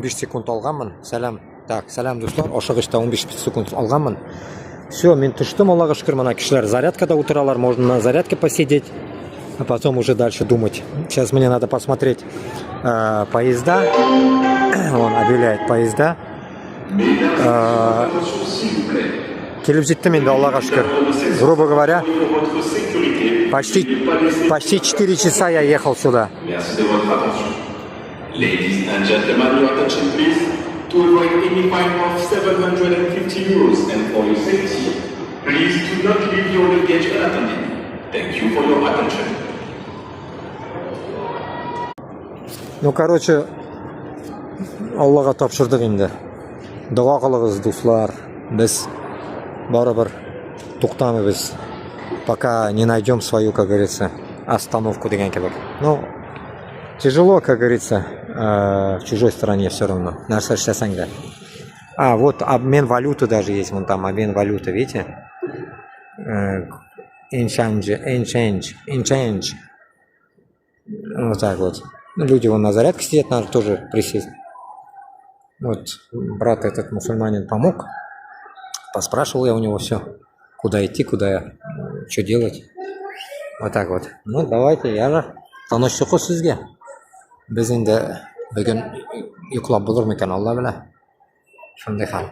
5 секунд алғанмын. Сәлем. Так, сәлем достар. Ошығышта 15 секунд алғанмын. Все, мен түштім, Аллаға шүкір, мына кішілер зарядкада отыралар, можно на зарядке посидеть, а потом уже дальше думать. Сейчас мне надо посмотреть поезда. Он объявляет поезда. Келіп жеттім енді, Аллаға шүкір. Грубо говоря, почти 4 часа я ехал сюда. Ladies and gentlemen, your attention please. To avoid any fine of 750 euros and for your safety, please do not leave your luggage unattended. Thank you for your attention. Ну, короче, Аллаға тапшырдық енді. Дұға қылыңыз, достар. Біз барыбір тоқтамайбыз, пока не найдем свою, как говорится, остановку деген кебек. Ну, тяжело, как говорится, в чужой стране все равно. Нәрсе істесең де. А, вот обмен валюты даже есть. Вон там обмен валюты, видите? Exchange. Вот так вот. Люди вон на зарядке сидят, надо тоже присесть. Вот брат этот мусульманин помог. Поспрашивал я у него все. Куда идти, что делать. Вот так вот. Ну, давайте, я же танышчықы сізге. Біз енді бүгін ұйқылап болыр ма екен, Алла біле. Шындай хал.